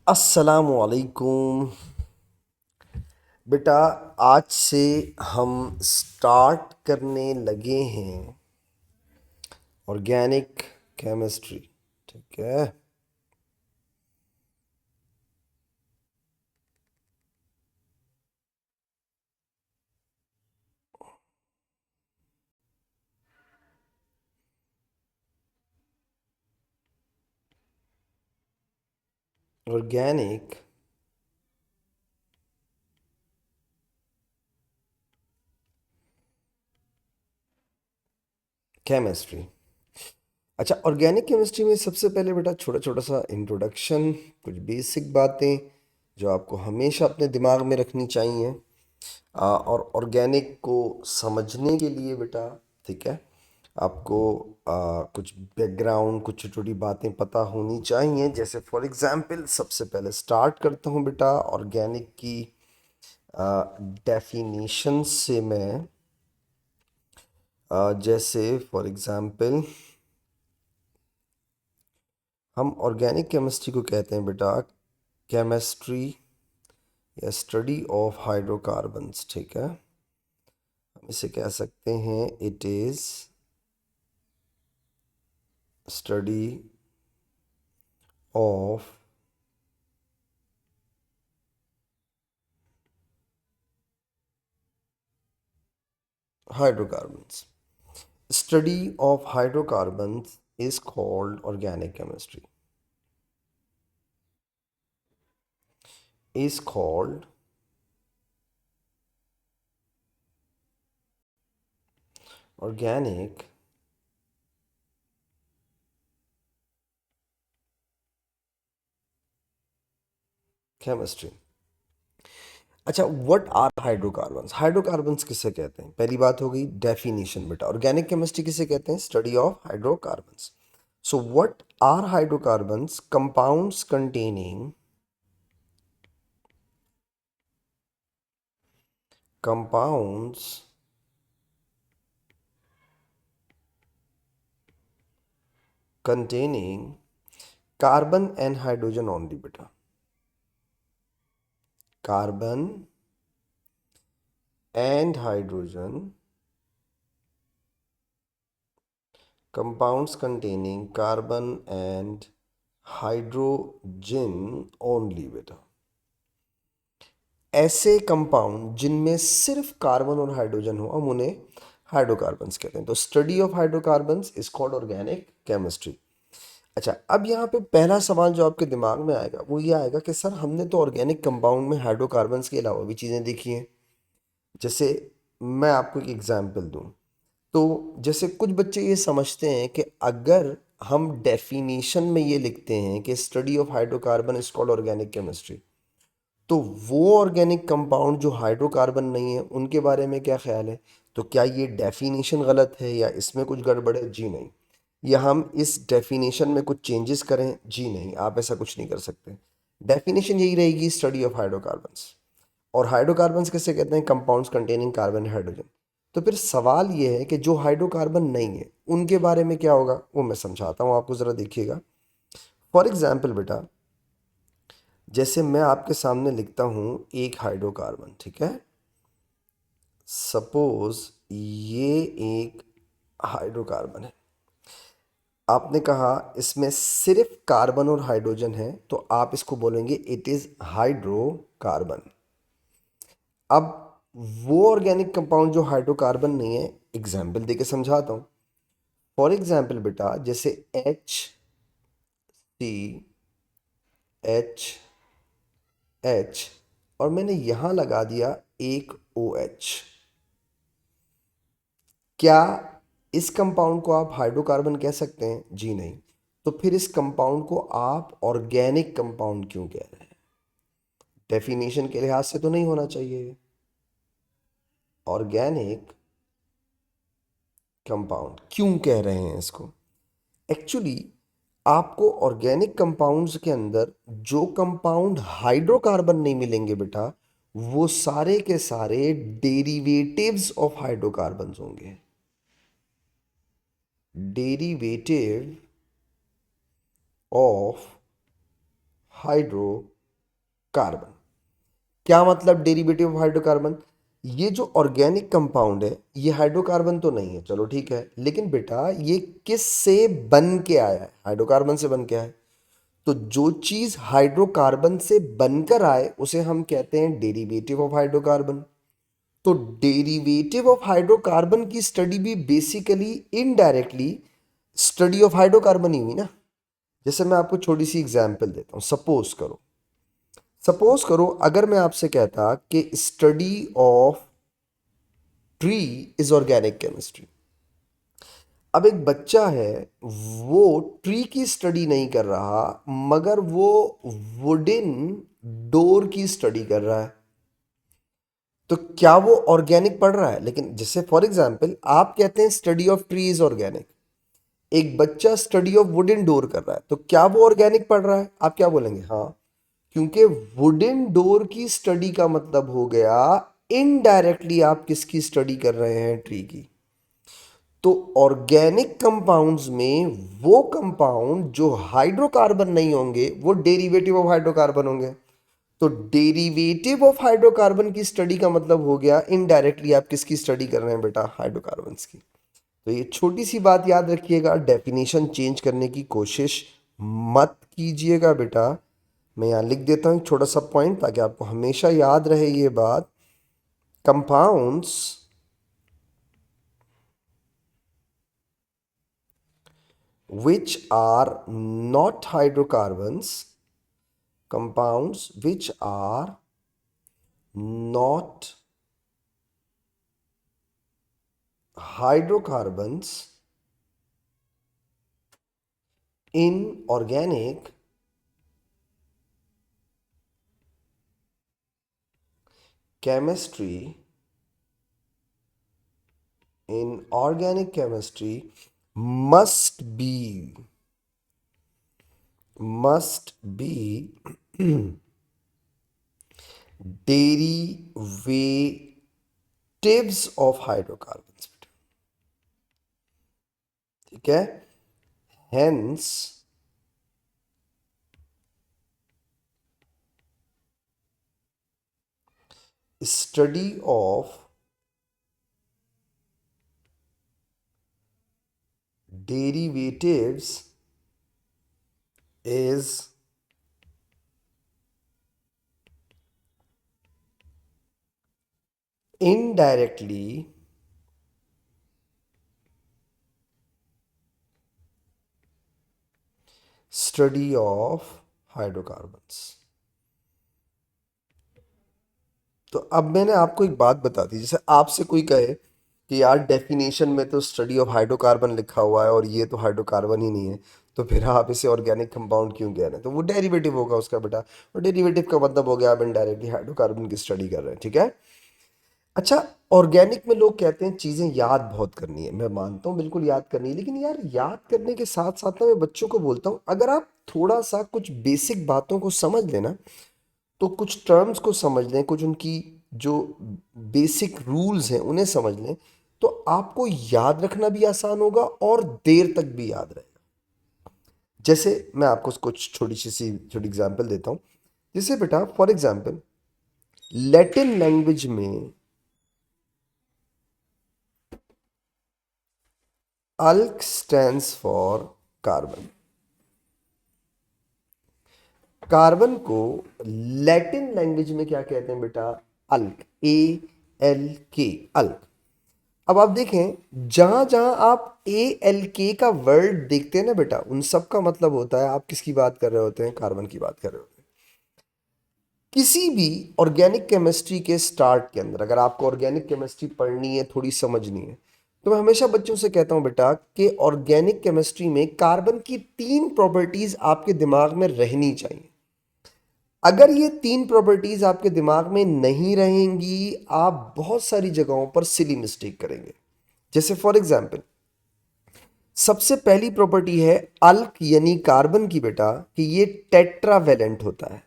अस्सलामुअलैकुम। बेटा, आज से हम स्टार्ट करने लगे हैं ऑर्गेनिक केमिस्ट्री। ठीक है। Organic chemistry. अच्छा, ऑर्गेनिक केमिस्ट्री में सबसे पहले बेटा छोटा छोटा सा इंट्रोडक्शन, कुछ बेसिक बातें जो आपको हमेशा अपने दिमाग में रखनी चाहिए। और ऑर्गेनिक को समझने के लिए बेटा, ठीक है, आपको कुछ बैकग्राउंड, कुछ छोटी छोटी बातें पता होनी चाहिए। जैसे फॉर एग्जांपल सबसे पहले स्टार्ट करता हूँ बेटा ऑर्गेनिक की डेफिनेशन से। मैं जैसे फॉर एग्जांपल हम ऑर्गेनिक केमिस्ट्री को कहते हैं बेटा केमिस्ट्री या स्टडी ऑफ हाइड्रोकार्बन्स। ठीक है, हम इसे कह सकते हैं it is study of hydrocarbons. Study of hydrocarbons is called organic chemistry. Is called organic chemistry. अच्छा, व्हाट आर हाइड्रोकार्बन्स? हाइड्रोकार्बन्स किसे कहते हैं? पहली बात हो गई डेफिनेशन बेटा। ऑर्गेनिक केमिस्ट्री किसे कहते हैं? Study of hydrocarbons. So what are hydrocarbons? Compounds containing compounds containing carbon and hydrogen only बेटा। carbon and hydrogen, compounds containing carbon and hydrogen only बेटा। ऐसे कंपाउंड जिनमें सिर्फ कार्बन और हाइड्रोजन हो हम उन्हें हाइड्रोकार्बन्स कहते हैं। तो study of hydrocarbons is called organic chemistry. अच्छा, अब यहाँ पे पहला सवाल जो आपके दिमाग में आएगा वो ये आएगा कि सर हमने तो ऑर्गेनिक कंपाउंड में हाइड्रोकार्बन्स के अलावा भी चीज़ें देखी हैं। जैसे मैं आपको एक एग्जांपल दूं तो जैसे कुछ बच्चे ये समझते हैं कि अगर हम डेफिनेशन में ये लिखते हैं कि study of hydrocarbon is called organic chemistry, तो वो ऑर्गेनिक कंपाउंड जो हाइड्रोकार्बन नहीं है उनके बारे में क्या ख्याल है? तो क्या ये डेफिनेशन गलत है या इसमें कुछ गड़बड़ है? जी नहीं। या हम इस डेफिनेशन में कुछ चेंजेस करें? जी नहीं, आप ऐसा कुछ नहीं कर सकते। डेफिनेशन यही रहेगी, स्टडी ऑफ हाइड्रोकार्बन्स। और हाइड्रोकार्बन्स किसे कहते हैं? Compounds containing carbon and hydrogen. तो फिर सवाल ये है कि जो हाइड्रोकार्बन नहीं है उनके बारे में क्या होगा, वो मैं समझाता हूँ आपको, ज़रा देखिएगा। फॉर एग्जाम्पल बेटा, जैसे मैं आपके सामने लिखता हूँ एक हाइड्रोकार्बन, ठीक है। सपोज ये एक हाइड्रोकार्बन है। आपने कहा इसमें सिर्फ कार्बन और हाइड्रोजन है, तो आप इसको बोलेंगे इट इज़ हाइड्रोकार्बन। अब वो ऑर्गेनिक कंपाउंड जो हाइड्रोकार्बन नहीं है, एग्जाम्पल देके समझाता हूँ। फॉर एग्जाम्पल बेटा, जैसे HCH और मैंने यहां लगा दिया एक OH। क्या इस कंपाउंड को आप हाइड्रोकार्बन कह सकते हैं? जी नहीं। तो फिर इस कंपाउंड को आप ऑर्गेनिक कंपाउंड क्यों कह रहे हैं? डेफिनेशन के लिहाज से तो नहीं होना चाहिए। ऑर्गेनिक कंपाउंड क्यों कह रहे हैं इसको? एक्चुअली आपको ऑर्गेनिक कंपाउंड्स के अंदर जो कंपाउंड हाइड्रोकार्बन नहीं मिलेंगे बेटा, वो सारे के सारे डेरिवेटिव्स ऑफ हाइड्रोकार्बन्स होंगे। Derivative of hydrocarbon. कार्बन। क्या मतलब डेरिवेटिव ऑफ हाइड्रोकार्बन? ये जो ऑर्गेनिक कंपाउंड है ये हाइड्रोकार्बन तो नहीं है, चलो ठीक है, लेकिन बेटा ये किस से बन के आया है? हाइड्रोकार्बन से बन के आया है। तो जो चीज हाइड्रोकार्बन से बनकर आए उसे हम कहते हैं डेरिवेटिव ऑफ हाइड्रोकार्बन। तो डेरिवेटिव ऑफ हाइड्रोकार्बन की स्टडी भी basically indirectly study of hydrocarbon ही हुई ना। जैसे मैं आपको छोटी सी एग्जांपल देता हूं, सपोज करो अगर मैं आपसे कहता कि study of tree is organic chemistry. अब एक बच्चा है, वो ट्री की स्टडी नहीं कर रहा मगर वो वुडन डोर की स्टडी कर रहा है, तो क्या वो ऑर्गेनिक पढ़ रहा है? लेकिन जैसे फॉर एग्जांपल आप कहते हैं study of tree is organic, एक बच्चा स्टडी ऑफ वुडन डोर कर रहा है, तो क्या वो ऑर्गेनिक पढ़ रहा है? आप क्या बोलेंगे? हाँ, क्योंकि वुडन डोर की स्टडी का मतलब हो गया इनडायरेक्टली आप किसकी स्टडी कर रहे हैं? ट्री की। तो ऑर्गेनिक कंपाउंड्स में वो कंपाउंड जो हाइड्रोकार्बन नहीं होंगे वो डेरिवेटिव ऑफ हाइड्रोकार्बन होंगे। तो डेरिवेटिव ऑफ हाइड्रोकार्बन की स्टडी का मतलब हो गया इनडायरेक्टली आप किसकी स्टडी कर रहे हैं बेटा? हाइड्रोकार्बन्स की। तो ये छोटी सी बात याद रखिएगा, डेफिनेशन चेंज करने की कोशिश मत कीजिएगा बेटा। मैं यहाँ लिख देता हूँ एक छोटा सा पॉइंट ताकि आपको हमेशा याद रहे ये बात। Compounds which are not hydrocarbons, compounds which are not hydrocarbons in organic chemistry, must be derivatives of hydrocarbons। ठीक है, hence study of derivatives is indirectly study of hydrocarbons। तो अब मैंने आपको एक बात बता दी, जैसे आपसे कोई कहे कि यार डेफिनेशन में तो स्टडी ऑफ हाइड्रोकार्बन लिखा हुआ है और ये तो हाइड्रोकार्बन ही नहीं है, तो फिर आप इसे ऑर्गेनिक कंपाउंड क्यों कह रहे हैं? तो वो डेरिवेटिव होगा उसका बेटा, और डेरिवेटिव का मतलब हो गया आप इनडायरेक्टली हाइड्रोकार्बन की स्टडी कर रहे हैं। ठीक है। अच्छा, ऑर्गेनिक में लोग कहते हैं चीज़ें याद बहुत करनी है, मैं मानता हूँ बिल्कुल याद करनी है, लेकिन यार याद करने के साथ साथ ना मैं बच्चों को बोलता हूँ अगर आप थोड़ा सा कुछ बेसिक बातों को समझ लेना, तो कुछ टर्म्स को समझ लें, कुछ उनकी जो बेसिक रूल्स हैं उन्हें समझ लें, तो आपको याद रखना भी आसान होगा और देर तक भी याद रहेगा। जैसे मैं आपको कुछ छोटी एग्जांपल देता हूँ। जैसे बेटा फॉर एग्जांपल लैटिन लैंग्वेज में अल्क स्टैंड्स फॉर कार्बन। कार्बन को लैटिन लैंग्वेज में क्या कहते हैं बेटा? अल्क, ALK, अल्क। अब आप देखें जहां जहां आप ALK का वर्ड देखते हैं ना बेटा, उन सब का मतलब होता है आप किसकी बात कर रहे होते हैं? कार्बन की बात कर रहे होते हैं। किसी भी ऑर्गेनिक केमिस्ट्री के स्टार्ट के अंदर अगर आपको ऑर्गेनिक केमिस्ट्री पढ़नी है, थोड़ी समझनी है, तो मैं हमेशा बच्चों से कहता हूं बेटा कि ऑर्गेनिक केमिस्ट्री में कार्बन की 3 प्रॉपर्टीज आपके दिमाग में रहनी चाहिए। अगर ये 3 प्रॉपर्टीज आपके दिमाग में नहीं रहेंगी, आप बहुत सारी जगहों पर सिली मिस्टेक करेंगे। जैसे फॉर एग्जाम्पल सबसे पहली प्रॉपर्टी है अल्क यानी कार्बन की बेटा, कि ये टेट्रावेलेंट होता है।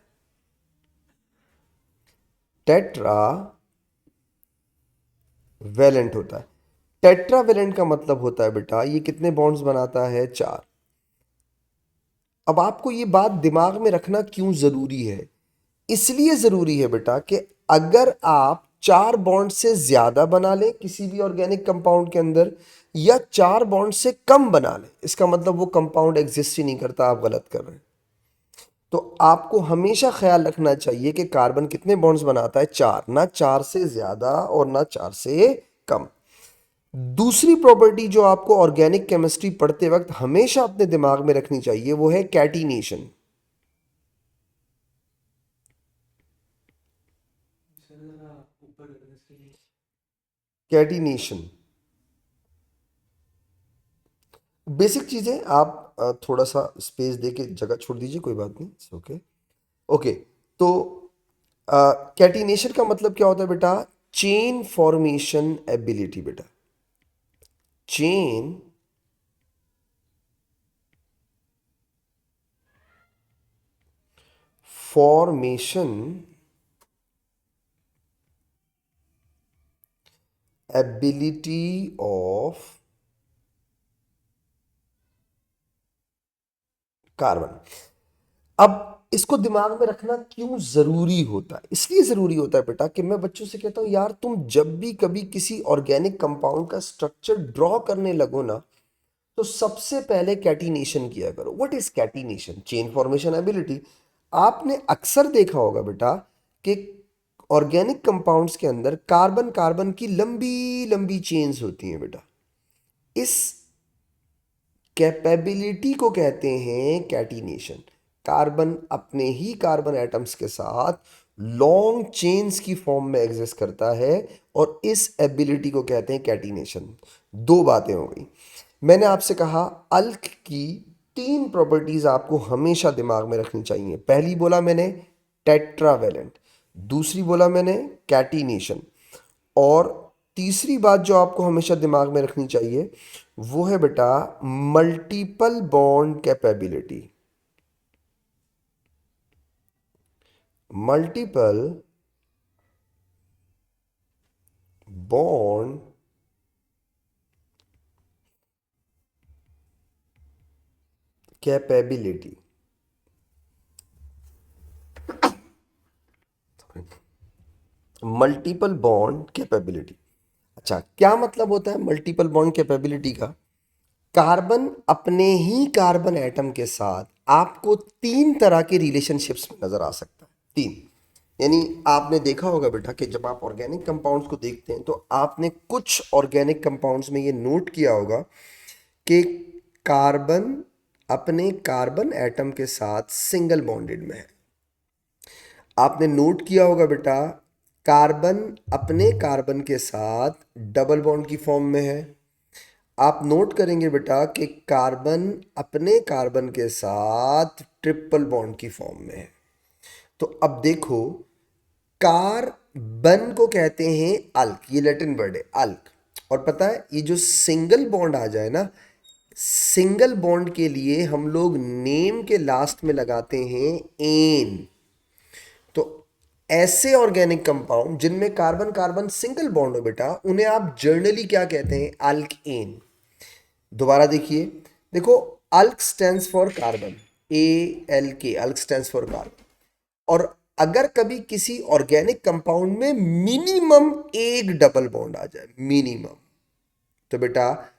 टेट्रावेलेंट होता है। टेट्रावेलेंट का मतलब होता है बेटा ये कितने बॉन्ड्स बनाता है? 4। अब आपको ये बात दिमाग में रखना क्यों जरूरी है? इसलिए ज़रूरी है बेटा कि अगर आप 4 बॉन्ड से ज़्यादा बना लें किसी भी ऑर्गेनिक कंपाउंड के अंदर, या 4 बॉन्ड से कम बना लें, इसका मतलब वो कंपाउंड एग्जिस्ट ही नहीं करता, आप गलत कर रहे हैं। तो आपको हमेशा ख्याल रखना चाहिए कि कार्बन कितने बॉन्ड्स बनाता है? 4, ना 4 से ज़्यादा और ना 4 से कम। दूसरी प्रॉपर्टी जो आपको ऑर्गेनिक केमिस्ट्री पढ़ते वक्त हमेशा अपने दिमाग में रखनी चाहिए वो है कैटिनेशन। कैटिनेशन बेसिक चीज़ें आप थोड़ा सा स्पेस दे के जगह छोड़ दीजिए, कोई बात नहीं, ओके। ओके, तो कैटिनेशन का मतलब क्या होता है बेटा? चेन फॉर्मेशन एबिलिटी बेटा। Chain formation ability of carbon. अब इसको दिमाग में रखना क्यों जरूरी होता है? इसलिए जरूरी होता है बेटा कि मैं बच्चों से कहता हूं यार तुम जब भी कभी किसी ऑर्गेनिक कंपाउंड का स्ट्रक्चर ड्रॉ करने लगो ना, तो सबसे पहले कैटिनेशन किया करो। What is catenation? Chain formation ability. आपने अक्सर देखा होगा बेटा कि ऑर्गेनिक कंपाउंड्स के अंदर कार्बन कार्बन की लंबी लंबी चेन्स होती हैं बेटा। इस कैपेबिलिटी को कहते हैं कैटिनेशन। कार्बन अपने ही कार्बन एटम्स के साथ लॉन्ग चेन्स की फॉर्म में एग्जिस्ट करता है, और इस एबिलिटी को कहते हैं कैटिनेशन। दो बातें हो गई। मैंने आपसे कहा अल्क की 3 प्रॉपर्टीज आपको हमेशा दिमाग में रखनी चाहिए। पहली बोला मैंने टेट्रावेलेंट, दूसरी बोला मैंने कैटिनेशन, और तीसरी बात जो आपको हमेशा दिमाग में रखनी चाहिए वो है बेटा multiple bond capability. Multiple bond capability. Multiple bond capability. अच्छा, क्या मतलब होता है मल्टीपल बॉन्ड कैपेबिलिटी का? कार्बन अपने ही कार्बन एटम के साथ आपको 3 तरह के रिलेशनशिप्स में नजर आ सकता है। 3, यानी आपने देखा होगा बेटा कि जब आप ऑर्गेनिक कंपाउंड्स को देखते हैं तो आपने कुछ ऑर्गेनिक कंपाउंड्स में ये नोट किया होगा कि कार्बन अपने कार्बन एटम के साथ सिंगल बॉन्डेड में है। आपने नोट किया होगा बेटा कार्बन अपने कार्बन के साथ डबल बॉन्ड की फॉर्म में है। आप नोट करेंगे बेटा कि कार्बन अपने कार्बन के साथ ट्रिपल बॉन्ड की फॉर्म में है। तो अब देखो, कार्बन को कहते हैं अल्क, ये लैटिन वर्ड है अल्क। और पता है ये जो सिंगल बॉन्ड आ जाए ना, सिंगल बॉन्ड के लिए हम लोग नेम के लास्ट में लगाते हैं एन। तो ऐसे ऑर्गेनिक कंपाउंड जिनमें कार्बन कार्बन सिंगल बॉन्ड हो बेटा, उन्हें आप जर्नली क्या कहते हैं? अल्केन। दोबारा देखिए, देखो alk stands for carbon, ALK, alk stands for carbon. और अगर कभी किसी ऑर्गेनिक कंपाउंड में मिनिमम एक डबल बॉन्ड आ जाए, मिनिमम, तो बेटा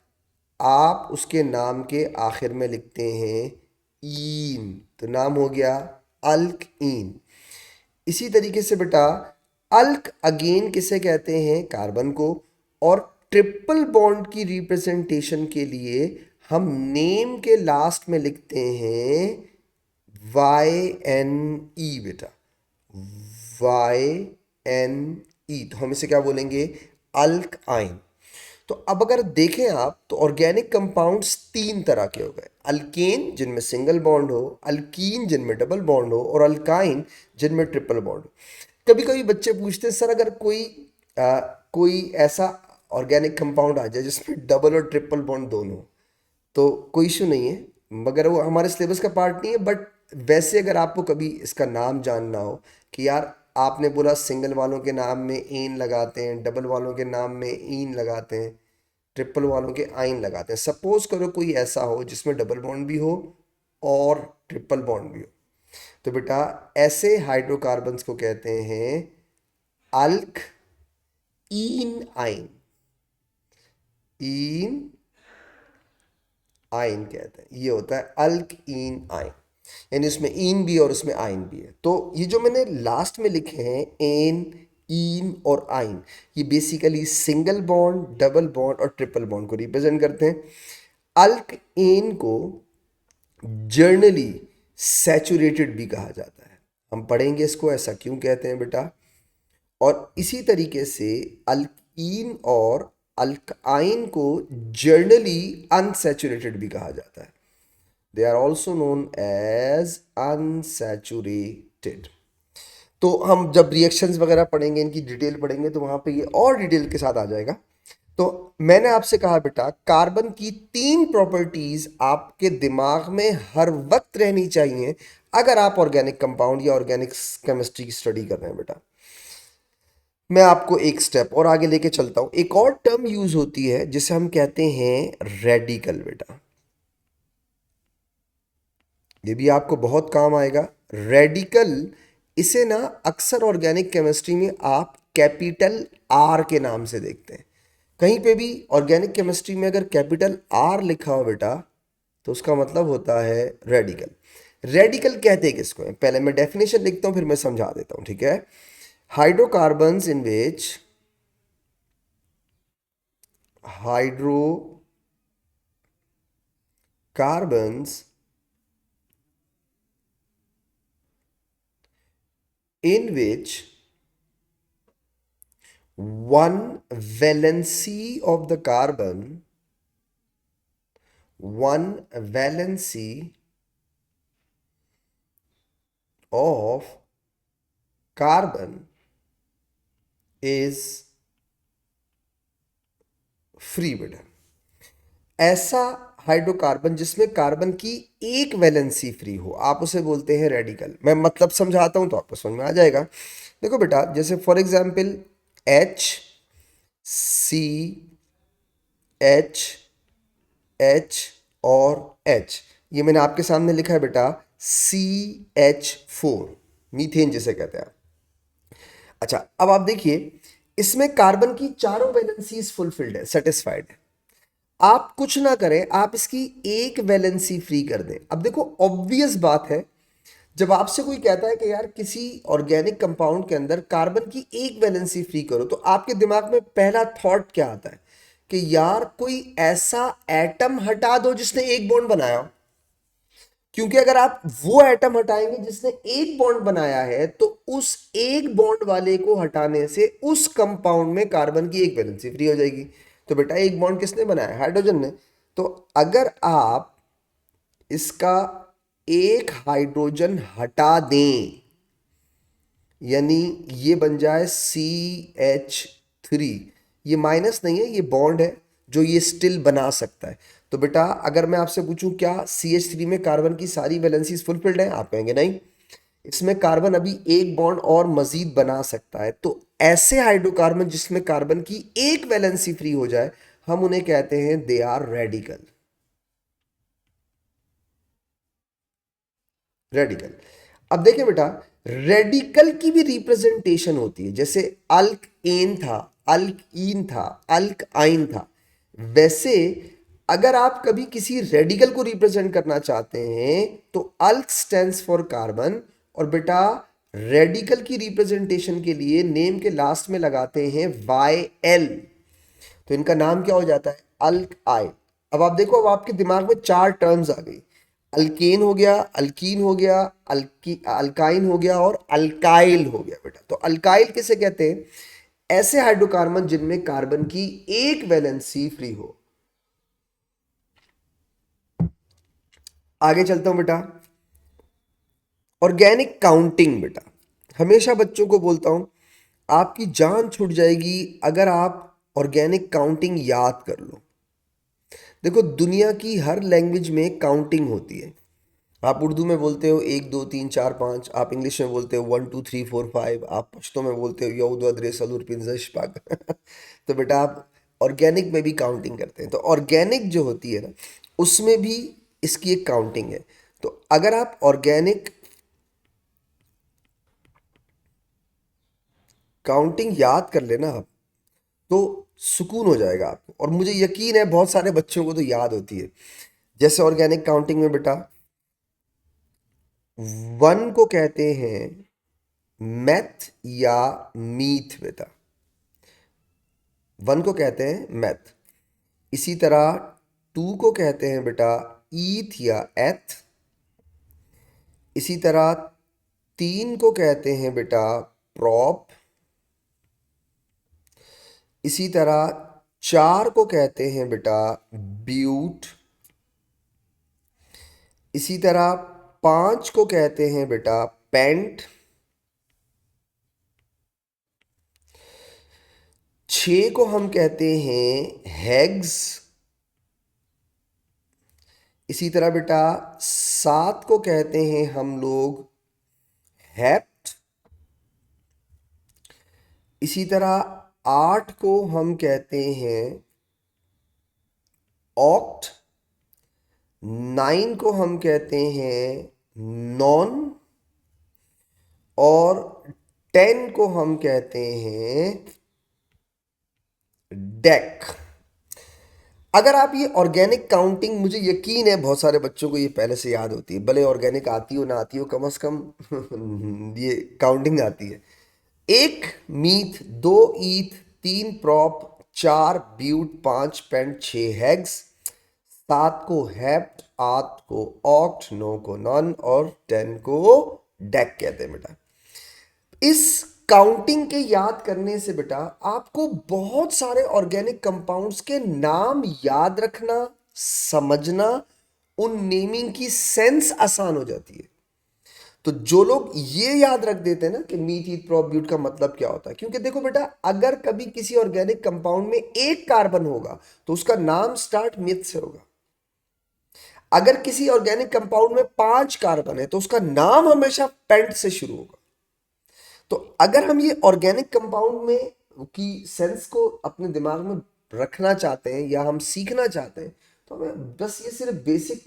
आप उसके नाम के आखिर में लिखते हैं ईन, तो नाम हो गया अल्कईन। इसी तरीके से बेटा अल्क अगेन किसे कहते हैं? कार्बन को। और ट्रिपल बॉन्ड की रिप्रेजेंटेशन के लिए हम नेम के लास्ट में लिखते हैं YNE बेटा, YNE। तो हम इसे क्या बोलेंगे? अल्काइन। तो अब अगर देखें आप तो ऑर्गेनिक कंपाउंड्स 3 तरह के हो गए। अल्केन जिनमें सिंगल बॉन्ड हो, अल्कीन जिनमें डबल बॉन्ड हो, और अल्काइन जिनमें ट्रिपल बॉन्ड हो। कभी कभी बच्चे पूछते हैं सर अगर कोई ऐसा ऑर्गेनिक कंपाउंड आ जाए जिसमें डबल और ट्रिपल बॉन्ड दोनों, तो कोई इशू नहीं है, मगर वो हमारे सिलेबस का पार्ट नहीं है। बट वैसे अगर आपको कभी इसका नाम जानना हो कि यार आपने बोला सिंगल वालों के नाम में एन लगाते हैं, डबल वालों के नाम में ईन लगाते हैं, ट्रिपल वालों के आइन लगाते हैं। सपोज करो कोई ऐसा हो जिसमें डबल बॉन्ड भी हो और ट्रिपल बॉन्ड भी हो, तो बेटा ऐसे हाइड्रोकार्बन्स को कहते हैं अल्क ईन आइन। ईन आइन कहते हैं, ये होता है अल्क ईन आइन, यानी उसमें ईन भी है और उसमें आइन भी है। तो ये जो मैंने लास्ट में लिखे हैं एन, ईन और आइन, ये basically single bond, double bond और ट्रिपल बॉन्ड को रिप्रेजेंट करते हैं। अल्क एन को जर्नली सैचुरेटेड भी कहा जाता है, हम पढ़ेंगे इसको ऐसा क्यों कहते हैं बेटा। और इसी तरीके से अल्कीन और अल्काइन को जर्नली अनसैचुरेटेड भी कहा जाता है। They are also known as unsaturated. तो हम जब रिएक्शंस वगैरह पढ़ेंगे, इनकी डिटेल पढ़ेंगे, तो वहां पे ये और डिटेल के साथ आ जाएगा। तो मैंने आपसे कहा बेटा कार्बन की 3 प्रॉपर्टीज आपके दिमाग में हर वक्त रहनी चाहिए अगर आप ऑर्गेनिक कंपाउंड या ऑर्गेनिक केमिस्ट्री की स्टडी कर रहे हैं बेटा। मैं आपको एक स्टेप और आगे लेके चलता हूं। एक और टर्म यूज होती है जिसे हम कहते हैं रेडिकल बेटा, ये भी आपको बहुत काम आएगा। रेडिकल, इसे ना अक्सर ऑर्गेनिक केमिस्ट्री में आप कैपिटल आर के नाम से देखते हैं। कहीं पे भी ऑर्गेनिक केमिस्ट्री में अगर कैपिटल आर लिखा हो बेटा तो उसका मतलब होता है रेडिकल। रेडिकल कहते हैं किसको है? पहले मैं डेफिनेशन लिखता हूं फिर मैं समझा देता हूं, ठीक है। Hydrocarbons in which hydrocarbons in which one valency of the carbon, one valency of carbon is free बेटा। ऐसा हाइड्रोकार्बन जिसमें कार्बन की एक वैलेंसी फ्री हो, आप उसे बोलते हैं रेडिकल। मैं मतलब समझाता हूं तो आपको समझ में आ जाएगा। देखो बेटा, जैसे for example H, C, H, H और एच, ये मैंने आपके सामने लिखा है बेटा CH4, मीथेन जिसे कहते हैं। अच्छा, अब आप देखिए इसमें कार्बन की चारों वैलेंसीज फुलफिल्ड है, सेटिस्फाइड है। आप कुछ ना करें, आप इसकी एक वैलेंसी फ्री कर दें। अब देखो ऑब्वियस बात है, जब आपसे कोई कहता है कि यार किसी ऑर्गेनिक कंपाउंड के अंदर कार्बन की एक वैलेंसी फ्री करो, तो आपके दिमाग में पहला थॉट क्या आता है कि यार कोई ऐसा एटम हटा दो जिसने एक बॉन्ड बनाया हो। क्योंकि अगर आप वो एटम हटाएंगे जिसने एक बॉन्ड बनाया है तो उस एक बॉन्ड वाले को हटाने से उस कंपाउंड में कार्बन की एक वैलेंसी फ्री हो जाएगी। तो बेटा एक बॉन्ड किसने बनाया? हाइड्रोजन ने। तो अगर आप इसका एक हाइड्रोजन हटा दें, यानी ये बन जाए CH3, ये माइनस नहीं है, ये बॉन्ड है जो ये स्टिल बना सकता है। तो बेटा अगर मैं आपसे पूछूं क्या CH3 में कार्बन की सारी वैलेंसीज फुलफिल्ड हैं, आप कहेंगे नहीं, इसमें कार्बन अभी एक बॉन्ड और मजीद बना सकता है। तो ऐसे हाइड्रोकार्बन जिसमें कार्बन की एक वैलेंसी फ्री हो जाए, हम उन्हें कहते हैं दे आर रेडिकल। रेडिकल। अब देखिए बेटा, रेडिकल की भी रिप्रेजेंटेशन होती है। जैसे अल्क एन था, अल्क इन था, अल्क आइन था, वैसे अगर आप कभी किसी रेडिकल को रिप्रेजेंट करना चाहते हैं तो अल्क स्टैंड्स फॉर कार्बन, और बेटा रेडिकल की रिप्रेजेंटेशन के लिए नेम के लास्ट में लगाते हैं YL, तो इनका नाम क्या हो जाता है? अल्क आइल। अब आप देखो, अब आपके दिमाग में 4 टर्म्स आ गई। अल्केन हो गया, अल्कीन हो गया, अल्काइन हो गया और अल्काइल हो गया बेटा। तो अल्काइल किसे कहते हैं? ऐसे हाइड्रोकार्बन जिनमें कार्बन की एक वैलेंसी फ्री हो। आगे चलता हूं बेटा, ऑर्गेनिक काउंटिंग बेटा, हमेशा बच्चों को बोलता हूं आपकी जान छूट जाएगी अगर आप ऑर्गेनिक काउंटिंग याद कर लो। देखो दुनिया की हर लैंग्वेज में काउंटिंग होती है। आप उर्दू में बोलते हो 1 2 3 4 5, आप इंग्लिश में बोलते हो 1 2 3 4 5, आप पश्तो में बोलते हो यऊद वद्रे सलूर पिंजश पाक। तो बेटा आप ऑर्गेनिक में भी काउंटिंग करते हैं। तो ऑर्गेनिक जो होती है ना, उसमें भी इसकी एक काउंटिंग है। तो अगर आप ऑर्गेनिक काउंटिंग याद कर लेना आप तो सुकून हो जाएगा आपको, और मुझे यकीन है बहुत सारे बच्चों को तो याद होती है। जैसे ऑर्गेनिक काउंटिंग में बेटा 1 को कहते हैं मैथ या मीथ बेटा, 1 को कहते हैं मैथ। इसी तरह 2 को कहते हैं बेटा ईथ या एथ। इसी तरह 3 को कहते हैं बेटा प्रॉप। इसी तरह 4 को कहते हैं बेटा ब्यूट। इसी तरह 5 को कहते हैं बेटा पेंट। 6 को हम कहते हैं हैग्स। इसी तरह बेटा 7 को कहते हैं हम लोग हैप्ट। इसी तरह 8 को हम कहते हैं ऑक्ट। 9 को हम कहते हैं नॉन। और 10 को हम कहते हैं डेक। अगर आप ये ऑर्गेनिक काउंटिंग, मुझे यकीन है बहुत सारे बच्चों को ये पहले से याद होती है, भले ऑर्गेनिक आती हो ना आती हो, कम से कम ये काउंटिंग आती है। 1 meth, 2 eth, 3 prop, 4 but, 5 pent, 6 hex, 7 को हैप्ट, 8 को ऑक्ट, 9 को नॉन और 10 को डेक कहते हैं बेटा। इस काउंटिंग के याद करने से बेटा आपको बहुत सारे ऑर्गेनिक कंपाउंड्स के नाम याद रखना, समझना, उन नेमिंग की सेंस आसान हो जाती है। तो जो लोग ये याद रख देते हैं ना कि मीथ ईथ प्रॉप ब्यूट का मतलब क्या होता है, क्योंकि देखो बेटा अगर कभी किसी ऑर्गेनिक कंपाउंड में एक कार्बन होगा तो उसका नाम स्टार्ट मिथ से होगा। अगर किसी ऑर्गेनिक कंपाउंड में 5 कार्बन है तो उसका नाम हमेशा पेंट से शुरू होगा। तो अगर हम ये ऑर्गेनिक कंपाउंड में की सेंस को अपने दिमाग में रखना चाहते हैं या हम सीखना चाहते हैं तो हमें बस ये सिर्फ बेसिक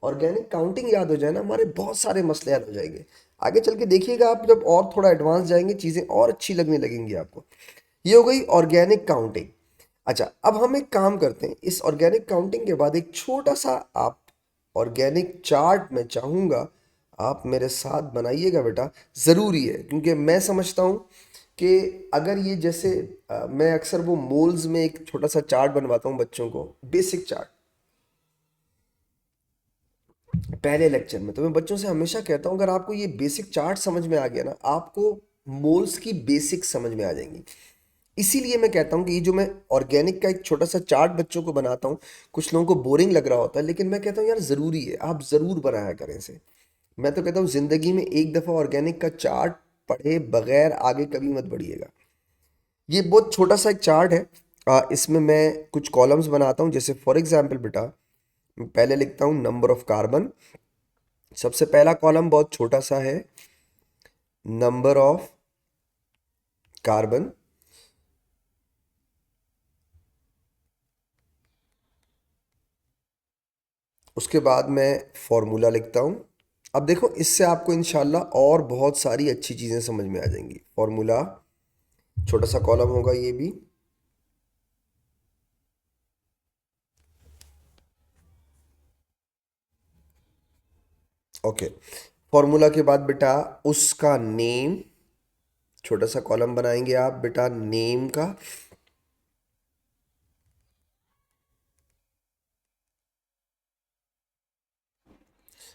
ऑर्गेनिक काउंटिंग याद हो जाए ना, हमारे बहुत सारे मसले हल हो जाएंगे। आगे चल के देखिएगा आप, जब और थोड़ा एडवांस जाएंगे चीज़ें और अच्छी लगने लगेंगी आपको। ये हो गई ऑर्गेनिक काउंटिंग। अच्छा, अब हम एक काम करते हैं, इस ऑर्गेनिक काउंटिंग के बाद एक छोटा सा आप ऑर्गेनिक चार्ट में चाहूँगा आप मेरे साथ बनाइएगा बेटा। ज़रूरी है क्योंकि मैं समझता हूँ कि अगर ये जैसे मैं अक्सर वो मोल्स में एक छोटा सा चार्ट बनवाता हूँ बच्चों को, बेसिक चार्ट पहले लेक्चर में, तो मैं बच्चों से हमेशा कहता हूँ अगर आपको ये बेसिक चार्ट समझ में आ गया ना, आपको मोल्स की बेसिक समझ में आ जाएंगी। इसीलिए मैं कहता हूँ कि ये जो मैं ऑर्गेनिक का एक छोटा सा चार्ट बच्चों को बनाता हूँ, कुछ लोगों को बोरिंग लग रहा होता है, लेकिन मैं कहता हूँ यार ज़रूरी है, आप ज़रूर बनाया करें इसे। मैं तो कहता हूँ ज़िंदगी में एक दफ़ा ऑर्गेनिक का चार्ट पढ़े बगैर आगे कभी मत बढ़िएगा। ये बहुत छोटा सा एक चार्ट है। इसमें मैं कुछ कॉलम्स बनाता हूँ, जैसे फॉर एग्जांपल बेटा मैं पहले लिखता हूँ नंबर ऑफ कार्बन। सबसे पहला कॉलम बहुत छोटा सा है, नंबर ऑफ कार्बन। उसके बाद मैं फॉर्मूला लिखता हूँ। अब देखो इससे आपको इंशाल्लाह और बहुत सारी अच्छी चीज़ें समझ में आ जाएंगी। फॉर्मूला छोटा सा कॉलम होगा ये भी। ओके, फॉर्मूला के बाद बेटा उसका नेम, छोटा सा कॉलम बनाएंगे आप बेटा नेम का।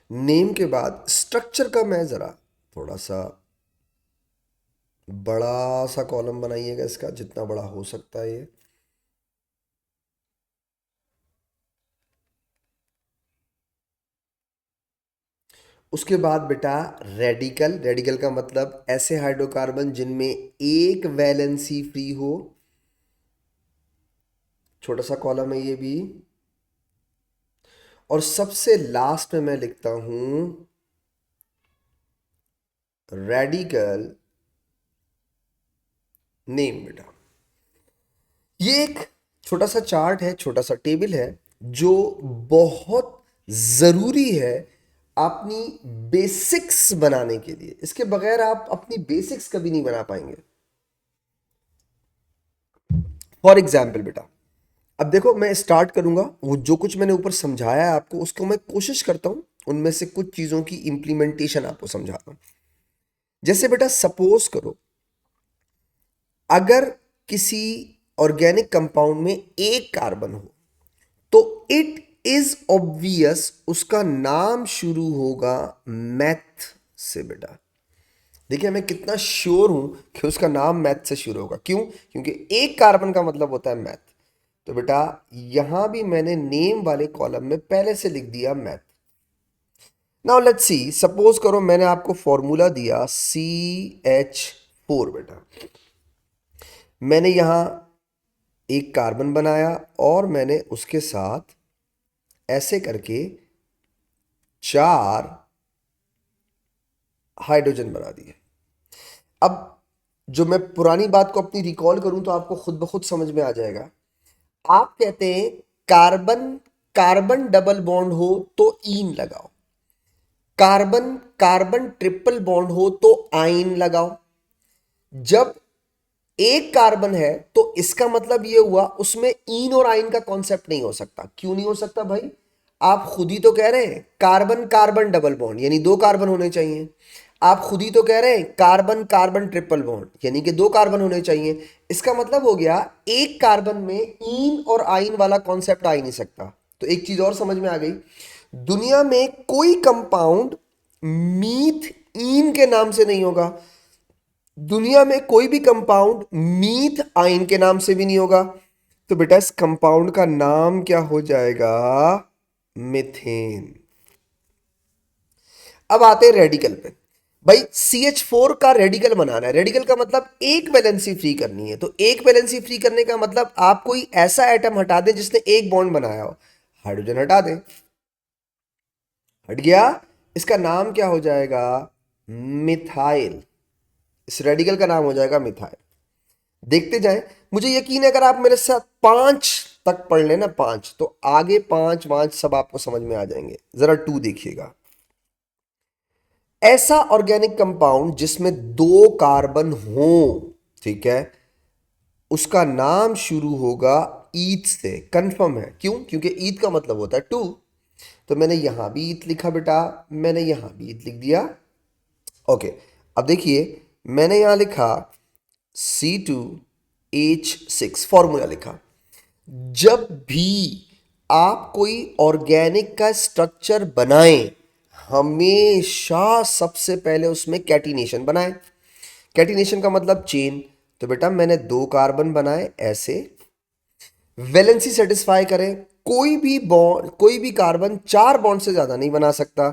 नेम के बाद स्ट्रक्चर का मैं ज़रा थोड़ा सा बड़ा सा कॉलम बनाइएगा, इसका जितना बड़ा हो सकता है ये। उसके बाद बेटा रेडिकल। रेडिकल का मतलब ऐसे हाइड्रोकार्बन जिनमें एक वैलेंसी फ्री हो, छोटा सा कॉलम है ये भी। और सबसे लास्ट में मैं लिखता हूं रेडिकल नेम बेटा। ये एक छोटा सा चार्ट है, छोटा सा टेबल है जो बहुत ज़रूरी है अपनी बेसिक्स बनाने के लिए। इसके बगैर आप अपनी बेसिक्स कभी नहीं बना पाएंगे। फॉर एग्जाम्पल बेटा, अब देखो मैं स्टार्ट करूंगा, वो जो कुछ मैंने ऊपर समझाया है आपको उसको मैं कोशिश करता हूं उनमें से कुछ चीजों की इंप्लीमेंटेशन आपको समझाता हूं। जैसे बेटा सपोज करो, अगर किसी ऑर्गेनिक कंपाउंड में एक कार्बन हो तो इट इज ऑब्वियस उसका नाम शुरू होगा मैथ से बेटा। देखिए मैं कितना श्योर हूं कि उसका नाम मैथ से शुरू होगा। क्यों? क्योंकि एक कार्बन का मतलब होता है मैथ। तो बेटा यहां भी मैंने नेम वाले कॉलम में पहले से लिख दिया math. Now let's see, suppose करो मैंने आपको फॉर्मूला दिया CH4 बेटा। मैंने यहां एक कार्बन बनाया और मैंने उसके साथ ऐसे करके 4 हाइड्रोजन बना दिए। अब जो मैं पुरानी बात को अपनी रिकॉल करूं तो आपको खुद ब खुद समझ में आ जाएगा। आप कहते हैं कार्बन कार्बन डबल बॉन्ड हो तो ईन लगाओ, कार्बन कार्बन ट्रिपल बॉन्ड हो तो आइन लगाओ। जब एक कार्बन है तो इसका मतलब यह हुआ उसमें ईन और आइन का कॉन्सेप्ट नहीं हो सकता। क्यों नहीं हो सकता भाई? आप खुद ही तो कह रहे हैं कार्बन कार्बन डबल बॉन्ड, यानी 2 कार्बन होने चाहिए। आप खुद ही तो कह रहे हैं कार्बन कार्बन ट्रिपल बॉन्ड, यानी कि 2 कार्बन होने चाहिए। इसका मतलब हो गया एक कार्बन में ईन और आइन वाला कॉन्सेप्ट आ ही नहीं सकता। तो एक चीज और समझ में आ गई, दुनिया में कोई कंपाउंड मीथ ईन के नाम से नहीं होगा। दुनिया में कोई भी कंपाउंड मीथ आयन के नाम से भी नहीं होगा। तो बेटा इस कंपाउंड का नाम क्या हो जाएगा? मीथेन। अब आते हैं रेडिकल पे। भाई CH4 का रेडिकल बनाना है। रेडिकल का मतलब एक वैलेंसी फ्री करनी है। तो एक वैलेंसी फ्री करने का मतलब आप कोई ऐसा एटम हटा दें जिसने एक बॉन्ड बनाया हो। हाइड्रोजन हटा दें, हट गया। इसका नाम क्या हो जाएगा? मिथाइल। इस रेडिकल का नाम हो जाएगा मिथाइल। देखते जाएं, मुझे यकीन है अगर आप मेरे साथ 5 तक पढ़ लेना, 5, तो आगे 5 5 सब आपको समझ में आ जाएंगे। जरा 2 देखिएगा। ऐसा ऑर्गेनिक कंपाउंड जिसमें 2 कार्बन हो, ठीक है, उसका नाम शुरू होगा ईथ से। कंफर्म है? क्यों? क्योंकि ईथ का मतलब होता है 2। तो मैंने यहां भी ईथ लिखा बेटा, मैंने यहां भी ईथ लिख दिया। ओके, अब देखिए मैंने यहां लिखा C2H6 फॉर्मूला लिखा। जब भी आप कोई ऑर्गेनिक का स्ट्रक्चर बनाएं, हमेशा सबसे पहले उसमें कैटिनेशन बनाएं। कैटिनेशन का मतलब चेन। तो बेटा मैंने 2 कार्बन बनाए ऐसे, वैलेंसी सेटिस्फाई करें। कोई भी बॉन्ड, कोई भी कार्बन 4 बॉन्ड से ज्यादा नहीं बना सकता।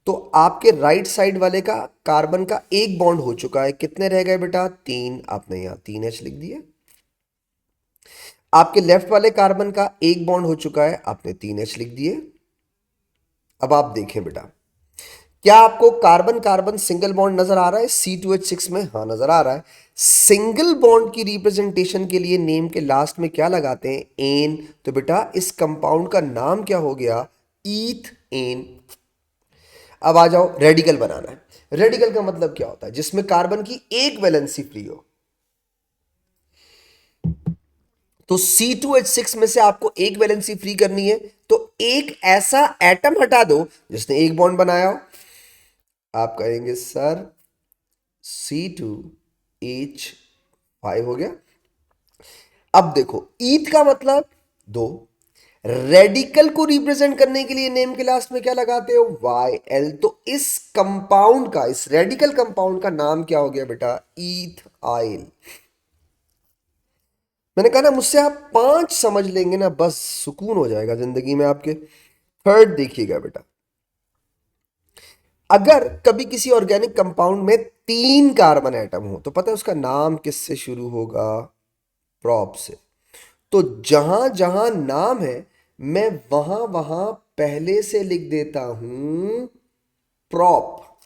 तो आपके राइट साइड वाले का कार्बन का एक बॉन्ड हो चुका है। कितने रह गए बेटा? 3। आपने यहां 3H लिख दिए। आपके लेफ्ट वाले कार्बन का एक बॉन्ड हो चुका है, आपने 3H लिख दिए। अब आप देखें बेटा, क्या आपको कार्बन कार्बन सिंगल बॉन्ड नजर आ रहा है C2H6 में? हाँ नजर आ रहा है। सिंगल बॉन्ड की रिप्रेजेंटेशन के लिए नेम के लास्ट में क्या लगाते हैं? एन। तो बेटा इस कंपाउंड का नाम क्या हो गया? ईथ एन। अब आ जाओ, रेडिकल बनाना है। रेडिकल का मतलब क्या होता है? जिसमें कार्बन की एक वैलेंसी फ्री हो। तो C2H6 में से आपको एक वैलेंसी फ्री करनी है, तो एक ऐसा एटम हटा दो जिसने एक बॉन्ड बनाया हो। आप कहेंगे सर C2H5 हो गया। अब देखो ईथ का मतलब 2, रेडिकल को रिप्रेजेंट करने के लिए नेम के लास्ट में क्या लगाते हो? YL। तो इस कंपाउंड का, इस रेडिकल कंपाउंड का नाम क्या हो गया बेटा? ईथाइल। मैंने कहा ना, मुझसे आप 5 समझ लेंगे ना, बस सुकून हो जाएगा जिंदगी में आपके। थर्ड देखिएगा बेटा, अगर कभी किसी ऑर्गेनिक कंपाउंड में 3 कार्बन एटम हो तो पता है उसका नाम किससे शुरू होगा? प्रॉप से। तो जहां जहां नाम है मैं वहां वहां पहले से लिख देता हूं प्रॉप।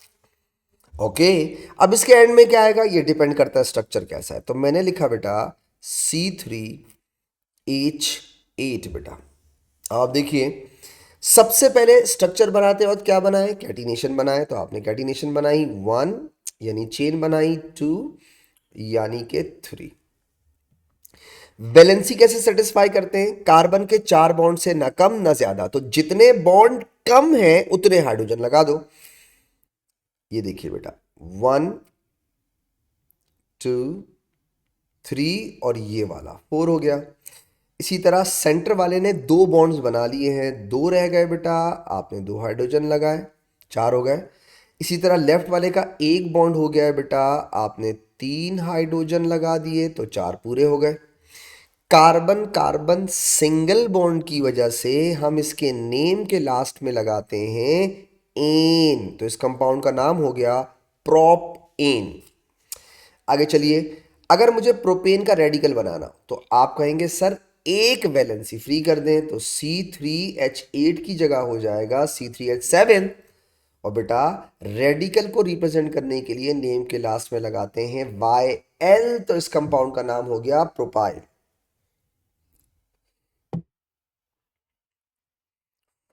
ओके, अब इसके एंड में क्या आएगा ये डिपेंड करता है स्ट्रक्चर कैसा है। तो मैंने लिखा बेटा C3H8 बेटा। आप देखिए सबसे पहले स्ट्रक्चर बनाते वक्त क्या बनाए? कैटिनेशन बनाए। तो आपने कैटिनेशन बनाई 1, यानी चेन बनाई 2, यानी के 3। वैलेंसी कैसे सेटिस्फाई करते हैं? कार्बन के 4 बॉन्ड से ना कम ना ज्यादा, तो जितने बॉन्ड कम है उतने हाइड्रोजन लगा दो। ये देखिए बेटा, 1 2 3 और ये वाला 4 हो गया। इसी तरह सेंटर वाले ने 2 बॉन्ड्स बना लिए हैं, 2 रह गए बेटा, आपने 2 हाइड्रोजन लगाए, 4 हो गए। इसी तरह लेफ्ट वाले का 1 बॉन्ड हो गया है बेटा, आपने 3 हाइड्रोजन लगा दिए तो 4 पूरे हो गए। कार्बन कार्बन सिंगल बॉन्ड की वजह से हम इसके नेम के लास्ट में लगाते हैं एन, तो इस कंपाउंड का नाम हो गया प्रोप एन। आगे चलिए, अगर मुझे प्रोपेन का रेडिकल बनाना तो आप कहेंगे सर एक वैलेंसी फ्री कर दें, तो C3H8 की जगह हो जाएगा C3H7। और बेटा रेडिकल को रिप्रेजेंट करने के लिए नेम के लास्ट में लगाते हैं YL, तो इस कंपाउंड का नाम हो गया प्रोपाइल।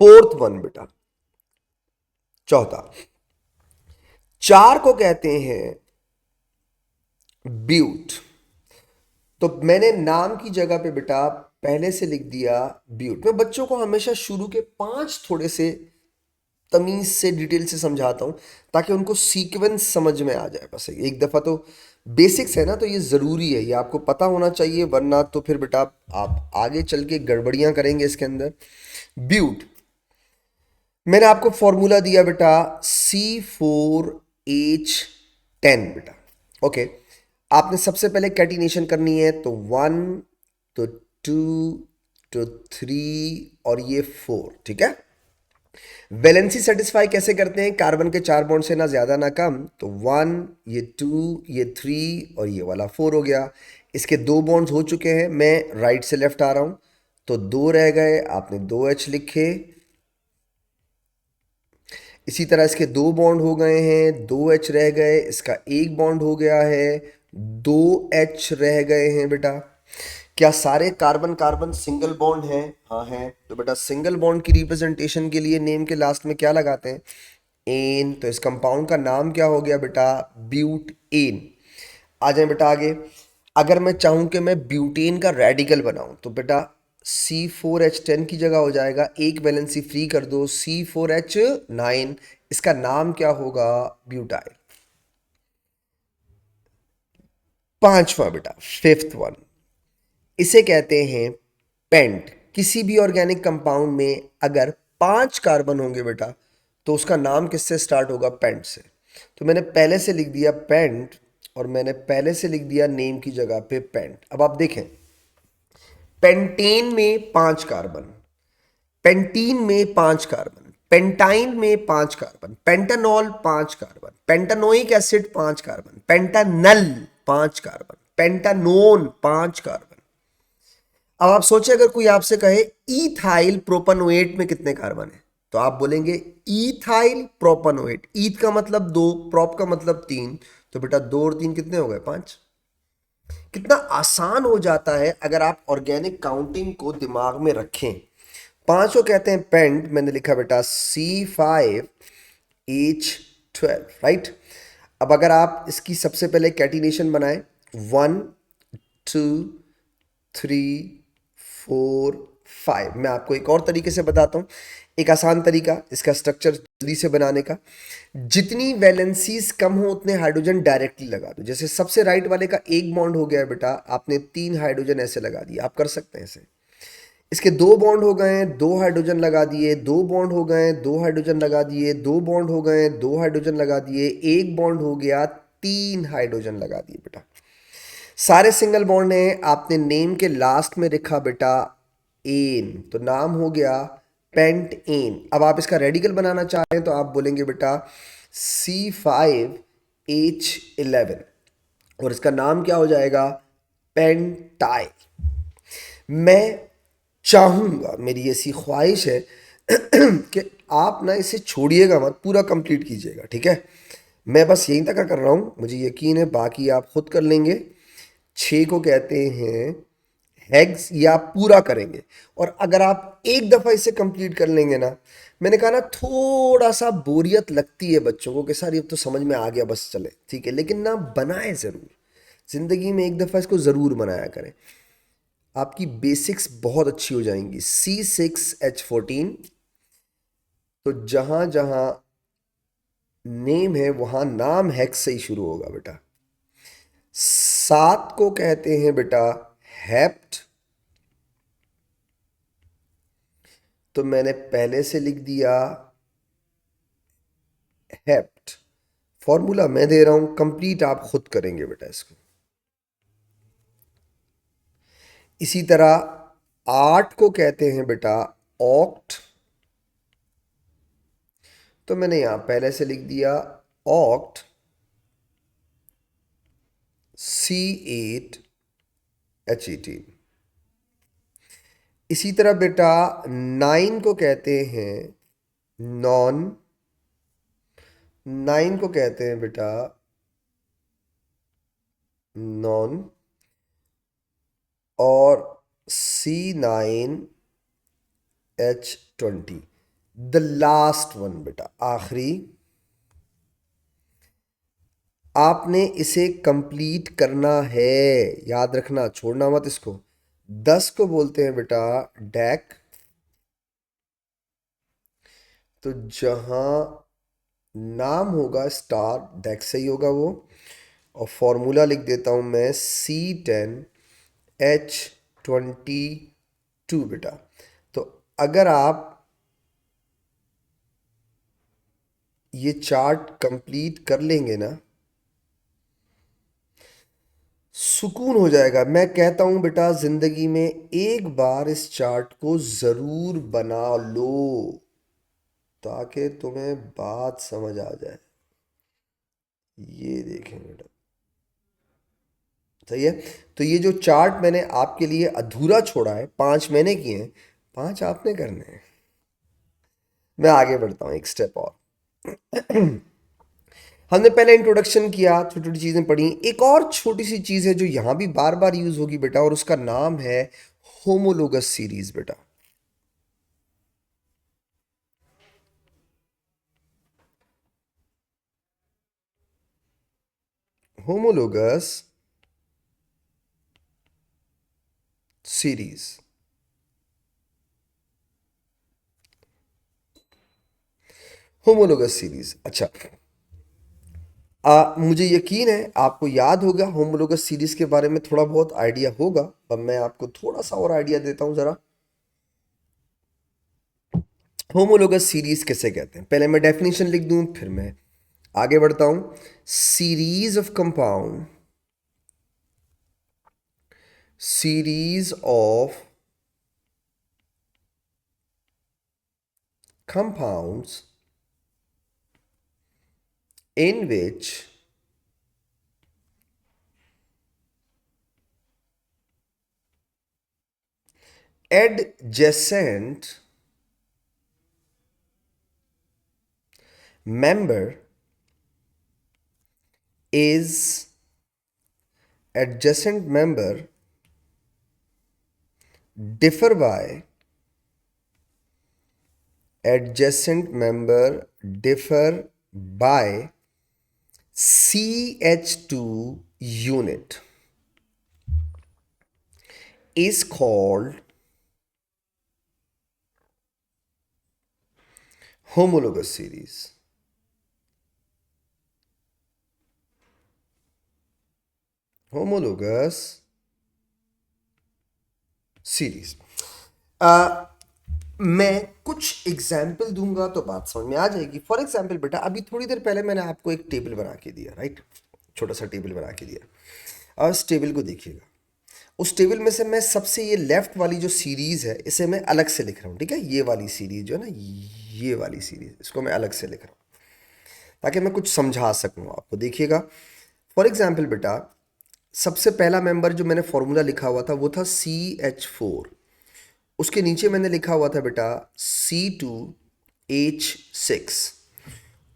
फोर्थ वन बेटा, चौथा, 4 को कहते हैं ब्यूट। तो मैंने नाम की जगह पे बेटा पहले से लिख दिया ब्यूट। मैं बच्चों को हमेशा शुरू के 5 थोड़े से तमीज से डिटेल से समझाता हूं ताकि उनको सीक्वेंस समझ में आ जाए। बस एक दफा तो बेसिक्स है ना, तो ये ज़रूरी है, ये आपको पता होना चाहिए, वरना तो फिर बेटा आप आगे चल के गड़बड़ियां करेंगे इसके अंदर। ब्यूट, मैंने आपको फॉर्मूला दिया बेटा C4H10 बेटा। ओके, आपने सबसे पहले कैटिनेशन करनी है, तो 1 तो 2 तो 3 और ये 4, ठीक है। वैलेंसी सेटिस्फाई कैसे करते हैं? कार्बन के 4 बॉन्ड से ना ज्यादा ना कम, तो 1 ये 2 ये 3 और ये वाला 4 हो गया। इसके 2 बॉन्ड्स हो चुके हैं, मैं राइट से लेफ्ट आ रहा हूं, तो 2 रह गए, आपने 2H लिखे। इसी तरह इसके 2 बॉन्ड हो गए हैं, 2H रह गए, इसका 1 बॉन्ड हो गया है, 2H रह गए हैं बेटा। क्या सारे कार्बन कार्बन सिंगल बॉन्ड हैं? हाँ है। तो बेटा सिंगल बॉन्ड की रिप्रेजेंटेशन के लिए नेम के लास्ट में क्या लगाते हैं? एन, तो इस कंपाउंड का नाम क्या हो गया बेटा? ब्यूट एन। आ जाए बेटा आगे, अगर मैं चाहूं कि मैं ब्यूटेन का रेडिकल बनाऊं तो बेटा C4H10 की जगह हो जाएगा, एक वैलेंसी फ्री कर दो, C4H9, इसका नाम क्या होगा? ब्यूटाइल। पांचवा बेटा, फिफ्थ वन, इसे कहते हैं पेंट। किसी भी ऑर्गेनिक कंपाउंड में अगर 5 कार्बन होंगे बेटा, तो उसका नाम किससे स्टार्ट होगा? पेंट से। तो मैंने पहले से लिख दिया पेंट, और मैंने पहले से लिख दिया नेम की जगह पे पेंट। अब आप देखें, पेंटेन में 5 कार्बन, पेंटीन में 5 कार्बन, पेंटाइन में 5 carbon, pentanol 5 carbon, pentanoic acid 5 carbon, pentanal 5 carbon, pentanone 5 carbon. अब आप सोचे, अगर कोई आपसे कहे इथाइल प्रोपनोएट में कितने कार्बन है, तो आप बोलेंगे इथाइल प्रोपनोएट। ईथ का मतलब 2, प्रोप का मतलब 3, तो बेटा 2 और 3 कितने हो गए? 5। कितना आसान हो जाता है अगर आप ऑर्गेनिक काउंटिंग को दिमाग में रखें। 5 को कहते हैं पेंट, मैंने लिखा बेटा C5H12, राइट। अब अगर आप इसकी सबसे पहले कैटिनेशन बनाएं, 1 2 3 4 5, मैं आपको एक और तरीके से बताता हूं, एक आसान तरीका इसका स्ट्रक्चर जल्दी से बनाने का। जितनी वैलेंसीज कम हो उतने हाइड्रोजन डायरेक्टली लगा दो। जैसे सबसे राइट वाले का 1 बॉन्ड हो गया है बेटा, आपने 3 हाइड्रोजन ऐसे लगा दिए, आप कर सकते हैं ऐसे। इसके 2 बॉन्ड हो गए, 2 हाइड्रोजन लगा दिए, 2 बॉन्ड हो गए, 2 हाइड्रोजन लगा दिए, 2 बॉन्ड हो गए, 2 हाइड्रोजन लगा दिए, 1 बॉन्ड हो गया, 3 हाइड्रोजन लगा दिए बेटा। सारे सिंगल बॉन्ड हैं, आपने नेम के लास्ट में लिखा बेटा एन, तो नाम हो गया पेंट एन। अब आप इसका रेडिकल बनाना चाहें तो आप बोलेंगे बेटा C5H11, और इसका नाम क्या हो जाएगा? पेंटाइल। मैं चाहूंगा, मेरी ऐसी ख्वाहिश है कि आप ना इसे छोड़िएगा मत, पूरा कंप्लीट कीजिएगा, ठीक है। मैं बस यहीं तक कर रहा हूं, मुझे यकीन है बाकी आप खुद कर लेंगे। 6 को कहते हैं हेग्स, या आप पूरा करेंगे। और अगर आप एक दफ़ा इसे कंप्लीट कर लेंगे ना, मैंने कहा ना थोड़ा सा बोरियत लगती है बच्चों को कि सर ये तो समझ में आ गया बस चले, ठीक है, लेकिन ना बनाए ज़रूर, ज़िंदगी में एक दफ़ा इसको ज़रूर बनाया करें। आपकी बेसिक्स बहुत अच्छी हो जाएंगी। C6H14, तो जहां जहां नेम है वहां नाम हेक्स से ही शुरू होगा बेटा। 7 को कहते हैं बेटा हेप्ट, तो मैंने पहले से लिख दिया हेप्ट। फॉर्मूला मैं दे रहा हूं, कंप्लीट आप खुद करेंगे बेटा इसको। इसी तरह 8 को कहते हैं बेटा ऑक्ट, तो मैंने यहां पहले से लिख दिया ऑक्ट C8H18। इसी तरह बेटा 9 को कहते हैं नॉन, 9 को कहते हैं बेटा नॉन, और C9H20। द लास्ट वन बेटा, आखिरी, आपने इसे कंप्लीट करना है, याद रखना, छोड़ना मत इसको। 10 को बोलते हैं बेटा डैक, तो जहां नाम होगा स्टार, डैक से ही होगा वो। और फॉर्मूला लिख देता हूं मैं C10H22 बेटा। तो अगर आप ये चार्ट कंप्लीट कर लेंगे ना, सुकून हो जाएगा। मैं कहता हूं बेटा जिंदगी में एक बार इस चार्ट को जरूर बना लो, ताकि तुम्हें बात समझ आ जाए। ये देखें बेटा, सही है। तो ये जो चार्ट मैंने आपके लिए अधूरा छोड़ा है, 5 मैंने किए हैं, 5 आपने करने हैं। मैं आगे बढ़ता हूं एक स्टेप और। हमने पहले इंट्रोडक्शन किया, छोटी छोटी चीजें पढ़ी। एक और छोटी सी चीज है जो यहां भी बार बार यूज होगी बेटा, और उसका नाम है होमोलोगस सीरीज बेटा। Homologous series, homologous series. अच्छा, मुझे यकीन है आपको याद होगा, होमोलोगस सीरीज के बारे में थोड़ा बहुत आइडिया होगा। अब मैं आपको थोड़ा सा और आइडिया देता हूं जरा। होमोलोगस सीरीज किसे कहते हैं, पहले मैं डेफिनेशन लिख दूं फिर मैं आगे बढ़ता हूं। Series of compound, series of compounds in which adjacent member is adjacent member differ by adjacent member differ by CH2 unit is called homologous series. Homologous series. मैं कुछ एग्जाम्पल दूंगा तो बात समझ में आ जाएगी। फॉर एग्जाम्पल बेटा, अभी थोड़ी देर पहले मैंने आपको एक टेबल बना के दिया, राइट, छोटा सा टेबल बना के दिया। और इस टेबल को देखिएगा, उस टेबल में से मैं सबसे ये लेफ्ट वाली जो सीरीज है इसे मैं अलग से लिख रहा हूँ, ठीक है। ये वाली सीरीज जो है ना, ये वाली सीरीज, इसको मैं अलग से लिख रहा हूँ ताकि मैं कुछ समझा सकूँ आपको। देखिएगा, फॉर एग्जाम्पल बेटा, सबसे पहला मेंबर जो मैंने फॉर्मूला लिखा हुआ था वो था CH4। उसके नीचे मैंने लिखा हुआ था बेटा C2H6।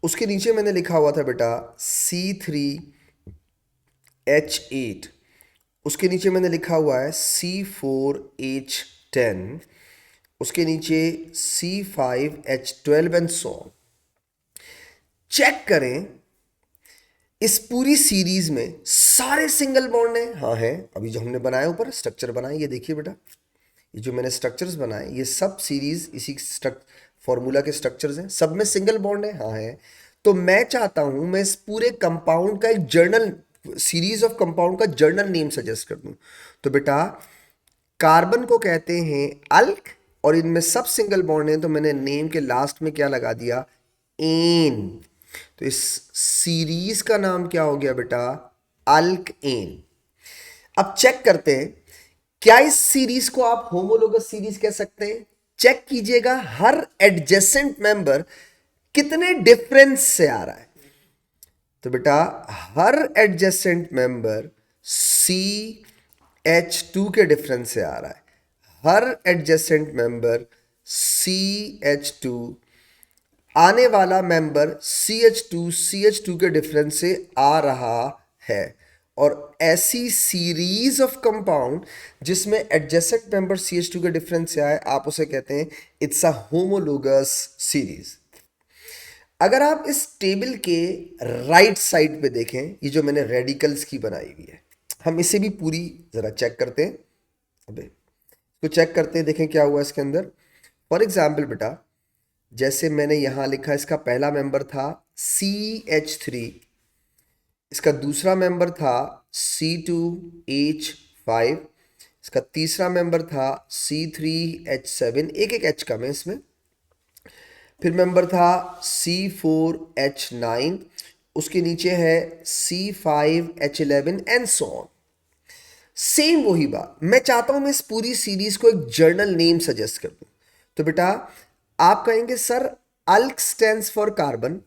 उसके नीचे मैंने लिखा हुआ था बेटा C3H8। उसके नीचे मैंने लिखा हुआ है C4H10। उसके नीचे C5H12 एंड सो। चेक करें इस पूरी सीरीज में सारे सिंगल बॉन्ड हैं, हाँ है। अभी जो हमने बनाया ऊपर स्ट्रक्चर बनाए, ये देखिए बेटा, ये जो मैंने स्ट्रक्चर्स बनाए ये सब सीरीज इसी फॉर्मूला के स्ट्रक्चर्स हैं, सब में सिंगल बॉन्ड है, हाँ है। तो मैं चाहता हूं मैं इस पूरे कंपाउंड का एक जर्नल, सीरीज ऑफ कंपाउंड का जर्नल नेम सजेस्ट कर दूं। तो बेटा कार्बन को कहते हैं अल्क, और इनमें सब सिंगल बॉन्ड हैं, तो मैंने नेम के लास्ट में क्या लगा दिया, एन। तो इस सीरीज का नाम क्या हो गया बेटा, अल्क एन। अब चेक करते हैं, क्या इस सीरीज को आप होमोलोगस सीरीज कह सकते हैं। चेक कीजिएगा हर एडजेसेंट मेंबर कितने डिफरेंस से आ रहा है। तो बेटा हर एडजेसेंट मेंबर CH2 के डिफरेंस से आ रहा है। हर एडजेसेंट मेंबर CH2, आने वाला मेंबर CH2 के डिफरेंस से आ रहा है। और ऐसी सीरीज ऑफ कंपाउंड जिसमें एडजेसेंट मेंबर CH2 के डिफरेंस से आए, आप उसे कहते हैं इट्स अ होमोलोगस सीरीज। अगर आप इस टेबल के राइट साइड पे देखें, ये जो मैंने रेडिकल्स की बनाई हुई है, हम इसे भी पूरी जरा चेक करते हैं। अबे इसको चेक करते हैं, देखें क्या हुआ इसके अंदर। फॉर एग्जाम्पल बेटा, जैसे मैंने यहां लिखा, इसका पहला मेंबर था CH3, इसका दूसरा मेंबर था C2H5, इसका तीसरा मेंबर था C3H7, एक एक H कम है इसमें। फिर मेंबर था C4H9, उसके नीचे है C5H11 and so on. Same वही बात मैं चाहता हूं, मैं इस पूरी सीरीज को एक जर्नल नेम सजेस्ट कर दूं। तो बेटा आप कहेंगे सर अल्क स्टैंड्स फॉर कार्बन,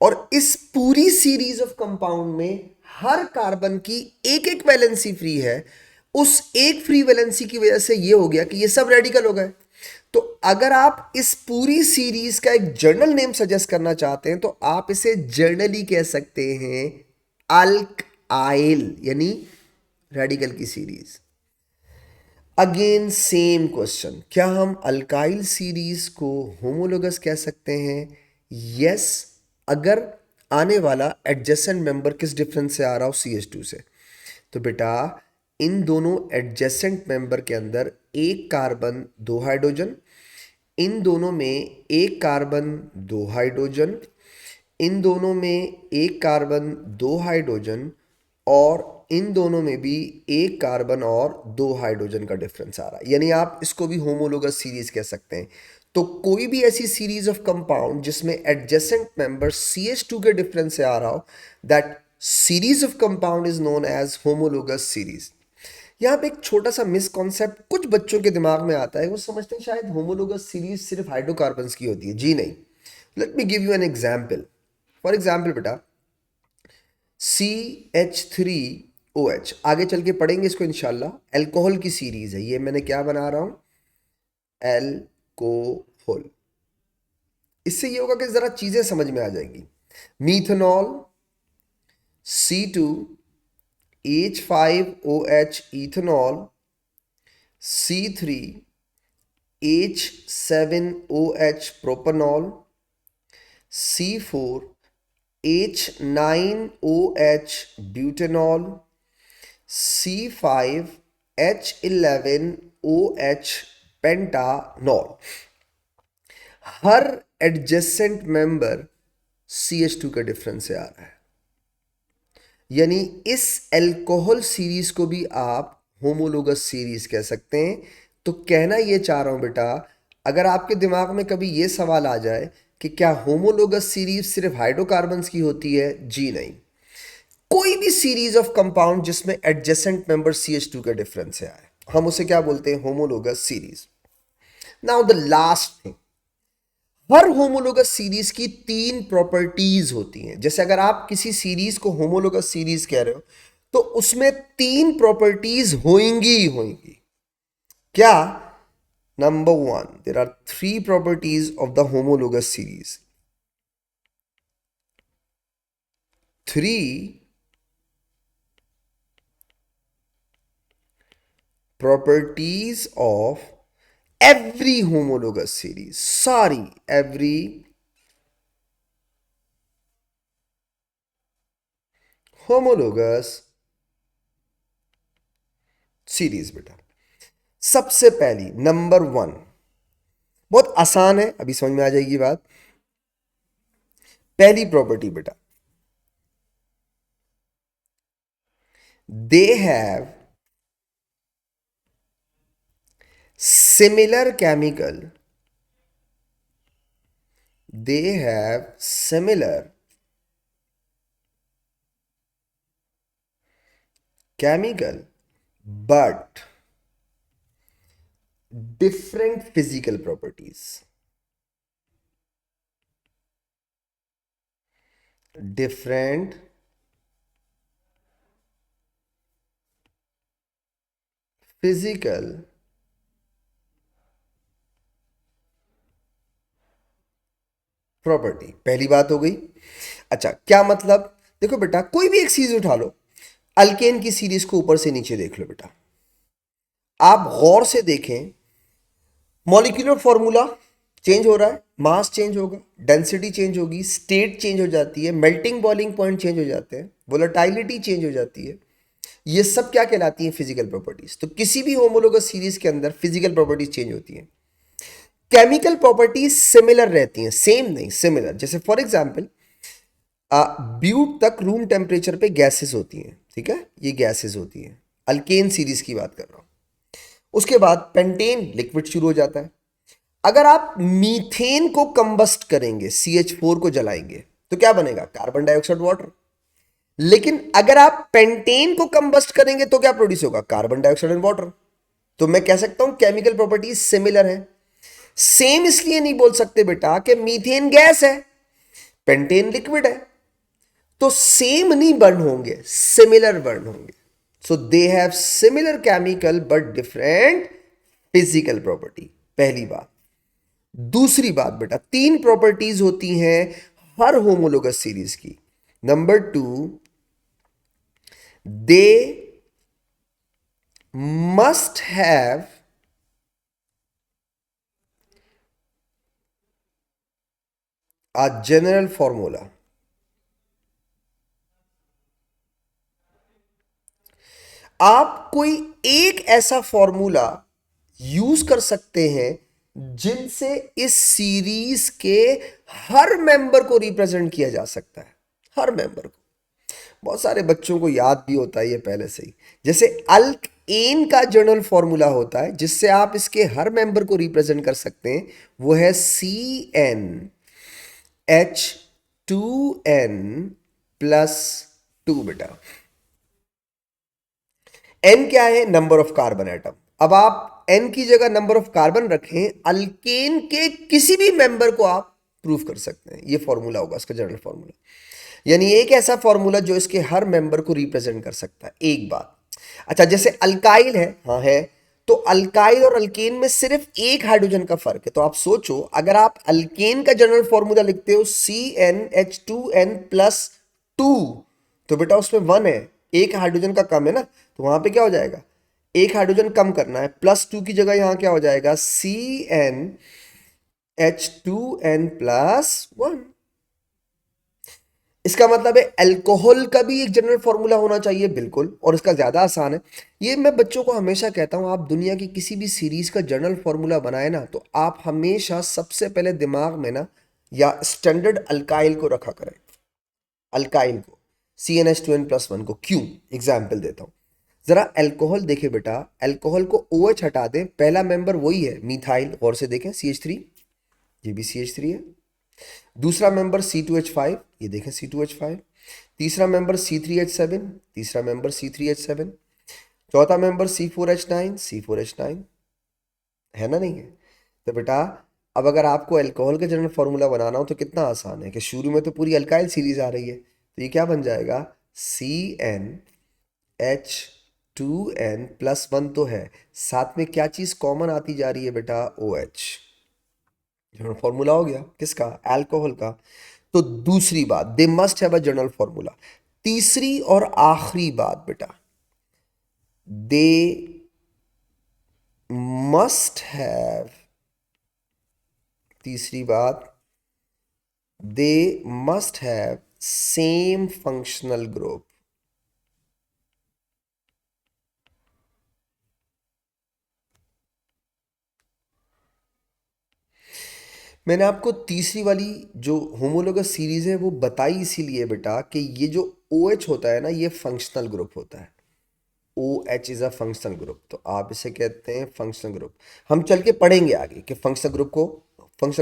और इस पूरी सीरीज ऑफ कंपाउंड में हर कार्बन की एक एक वैलेंसी फ्री है। उस एक फ्री वैलेंसी की वजह से ये हो गया कि ये सब रेडिकल हो गए। तो अगर आप इस पूरी सीरीज का एक जर्नल नेम सजेस्ट करना चाहते हैं, तो आप इसे जर्नली कह सकते हैं अल्क आइल, यानी रेडिकल की सीरीज। अगेन सेम क्वेश्चन, क्या हम अल्काइल सीरीज को होमोलोगस कह सकते हैं। यस, अगर आने वाला एडजेसेंट मेंबर किस डिफरेंस से आ रहा हो, CH2 से। तो बेटा इन दोनों एडजेसेंट मेंबर के अंदर एक कार्बन दो हाइड्रोजन, इन दोनों में एक कार्बन दो हाइड्रोजन, इन दोनों में एक कार्बन दो हाइड्रोजन, और इन दोनों में भी एक कार्बन और दो हाइड्रोजन का डिफरेंस आ रहा है, यानी आप इसको भी होमोलोगस सीरीज कह सकते हैं। तो कोई भी ऐसी सीरीज ऑफ कंपाउंड जिसमें एडजेसेंट मेंबर CH2 के डिफरेंस से आ रहा हो, that series of compound is known as homologous series. यहाँ पे एक छोटा सा मिसकॉन्सेप्ट कुछ बच्चों के दिमाग में आता है, वो समझते हैं शायद होमोलोगस सीरीज सिर्फ हाइड्रोकार्बन्स की होती है। जी नहीं। Let me give you an example. For example बेटा CH3OH, आगे चल के पढ़ेंगे इसको इंशाल्लाह, एल्कोहल की सीरीज है ये। मैंने क्या बना रहा हूं, एल्कोहल। इससे ये होगा कि जरा चीजें समझ में आ जाएंगी। Methanol C2H5OH ethanol, C3H7OH propanol, C4H9OH butanol, C5H11OH पेंटानॉल। हर एडजेसेंट मेंबर CH2 के डिफरेंस से आ रहा है, यानी इस एल्कोहल सीरीज को भी आप होमोलोगस सीरीज कह सकते हैं। तो कहना ये चाह रहा हूं बेटा, अगर आपके दिमाग में कभी ये सवाल आ जाए कि क्या होमोलोगस सीरीज सिर्फ हाइड्रोकार्बन्स की होती है, जी नहीं। कोई भी सीरीज ऑफ कंपाउंड जिसमें एडजेसेंट मेंबर CH2 का डिफरेंस है आए, हम उसे क्या बोलते हैं, homologous series. Now the last thing, her homologous series की तीन प्रॉपर्टीज होती हैं। जैसे अगर आप किसी सीरीज को होमोलोगस सीरीज कह रहे हो, तो उसमें तीन प्रॉपर्टीज होंगी ही होंगी। क्या? Number one, there are three properties of the homologous series. Three properties of every homologous series, sorry, every homologous series बेटा। सबसे पहली नंबर 1, बहुत आसान है, अभी समझ में आ जाएगी बात। पहली प्रॉपर्टी बेटा, दे have similar chemical, they have similar chemical but different physical properties, different physical property. पहली बात हो गई। अच्छा, क्या मतलब? देखो बेटा, कोई भी एक सीरीज उठा लो, अल्केन की सीरीज को ऊपर से नीचे देख लो बेटा, आप गौर से देखें, मॉलिक्यूलर फॉर्मूला चेंज हो रहा है, मास चेंज होगा, डेंसिटी चेंज होगी, स्टेट चेंज हो जाती है, मेल्टिंग बॉइलिंग पॉइंट चेंज हो जाते हैं, वोलेटाइलिटी चेंज हो जाती है। ये सब क्या कहलाती हैं? Physical properties. तो किसी भी होमोलोगस सीरीज के अंदर फिजिकल प्रॉपर्टीज चेंज होती हैं, केमिकल प्रॉपर्टीज सिमिलर रहती हैं, सेम नहीं, सिमिलर। जैसे फॉर एग्जांपल, ब्यूट तक रूम टेम्परेचर पे गैसेस होती हैं, ठीक है, ये गैसेस होती हैं, अल्केन सीरीज की बात कर रहा हूं। उसके बाद पेंटेन लिक्विड शुरू हो जाता है। अगर आप मीथेन को कंबस्ट करेंगे, CH4 को जलाएंगे, तो क्या बनेगा? Carbon dioxide water. लेकिन अगर आप पेंटेन को कंबस्ट करेंगे तो क्या प्रोड्यूस होगा? Carbon dioxide and water. तो मैं कह सकता हूं केमिकल प्रॉपर्टीज सिमिलर है। सेम इसलिए नहीं बोल सकते बेटा कि मीथेन गैस है, पेंटेन लिक्विड है, तो सेम नहीं बर्न होंगे, सिमिलर बर्न होंगे। So they have similar chemical but different physical property, पहली बात। दूसरी बात बेटा, तीन प्रॉपर्टीज होती हैं हर होमोलोगस सीरीज की। Number 2, they must have a general formula. आप कोई एक ऐसा फॉर्मूला यूज कर सकते हैं जिनसे इस सीरीज के हर मेंबर को रिप्रेजेंट किया जा सकता है, हर मेंबर को। बहुत सारे बच्चों को याद भी होता है ये पहले से ही। जैसे अल्क एन का जनरल फॉर्मूला होता है जिससे आप इसके हर मेंबर को रिप्रेजेंट कर सकते हैं, वो है CnH2n प्लस 2 बेटा। एन क्या है? Number of carbon atom. अब आप एन की जगह नंबर ऑफ कार्बन रखें, अल्केन के किसी भी मेंबर को आप प्रूव कर सकते हैं, ये फॉर्मूला होगा इसका, जनरल फॉर्मूला। यानी एक ऐसा फॉर्मूला जो इसके हर मेंबर को रिप्रेजेंट कर सकता है, एक बात। अच्छा, जैसे अल्काइल है, हाँ है, तो अल्काइल और अल्केन में सिर्फ एक हाइड्रोजन का फर्क है। तो आप सोचो, अगर आप अल्केन का जनरल फॉर्मूला लिखते हो CnH2n प्लस 2, तो बेटा उसमें 1 है, एक हाइड्रोजन का कम है ना, तो वहां पे क्या हो जाएगा? एक हाइड्रोजन कम करना है, प्लस 2 की जगह यहां क्या हो जाएगा? CnH2n plus 1। इसका मतलब है अल्कोहल का भी एक जनरल फॉर्मूला होना चाहिए, बिल्कुल, और इसका ज्यादा आसान है। ये मैं बच्चों को हमेशा कहता हूं, आप दुनिया की किसी भी सीरीज का जनरल फॉर्मूला बनाए ना, तो आप हमेशा सबसे पहले दिमाग में ना, या स्टैंडर्ड अल्काइल को रखा करें, अल्काइल को, CnH2n प्लस 1 को। क्यों? एग्जाम्पल देता हूं। जरा अल्कोहल देखे बेटा, अल्कोहल को OH हटा दें, पहला मेंबर वही है, मिथाइल। गौर से देखें, CH3, ये भी CH3 है। दूसरा मेंबर C2H5, ये देखें C2H5। तीसरा मेंबर C3H7, तीसरा मेंबर C3H7। चौथा मेंबर C4H9, C4H9, है ना? नहीं है? तो बेटा, अब अगर आपको अल्कोहल का जनरल फॉर्मूला बनाना हो तो कितना आसान है कि शुरू में तो पूरी अल्काइल सीरीज आ रही है, तो ये क्या बन जाएगा? CnH2n प्लस 1 तो है, साथ में क्या चीज कॉमन आती जा रही है बेटा? OH। जनरल फॉर्मूला हो गया किसका? अल्कोहल का। तो दूसरी बात, दे must have a general formula. तीसरी और आखिरी बात बेटा, दे मस्ट हैव, तीसरी बात, दे must have same functional group. मैंने आपको तीसरी वाली जो होमोलोगस सीरीज है वो बताई इसीलिए बेटा कि ये जो ओ एच होता है ना, ये फंक्शनल ग्रुप होता है। O H is a functional group, तो आप इसे कहते हैं फंक्शनल ग्रुप। हम चल के पढ़ेंगे आगे कि फंक्शनल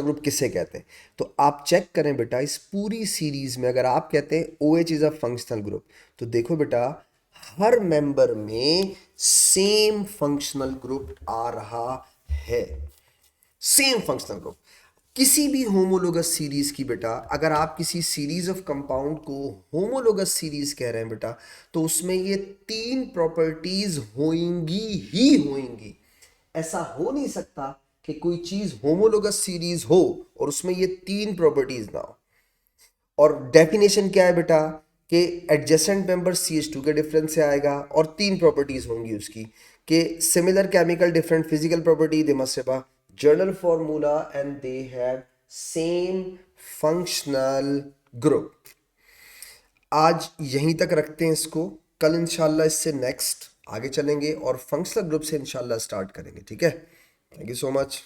ग्रुप किससे कहते हैं। तो आप चेक करें बेटा, इस पूरी सीरीज में अगर आप कहते हैं O H is a functional group, तो देखो बेटा हर मेंबर में सेम फंक्शनल ग्रुप आ रहा है, सेम फंक्शनल ग्रुप। किसी भी होमोलोगस सीरीज की बेटा, अगर आप किसी सीरीज ऑफ कंपाउंड को होमोलोगस सीरीज कह रहे हैं बेटा, तो उसमें ये तीन प्रॉपर्टीज होंगी ही होंगी। ऐसा हो नहीं सकता कि कोई चीज होमोलोगस सीरीज हो और उसमें ये तीन प्रॉपर्टीज ना हो। और डेफिनेशन क्या है बेटा कि एडजेसेंट मेंबर CH2 के डिफरेंस से आएगा और तीन प्रॉपर्टीज होंगी उसकी, कि similar chemical different physical property, they must have a general formula and they have same functional group. आज यहीं तक रखते हैं इसको, कल इंशाल्लाह इससे नेक्स्ट आगे चलेंगे और फंक्शनल ग्रुप से इंशाल्लाह स्टार्ट करेंगे। ठीक है, थैंक यू सो मच।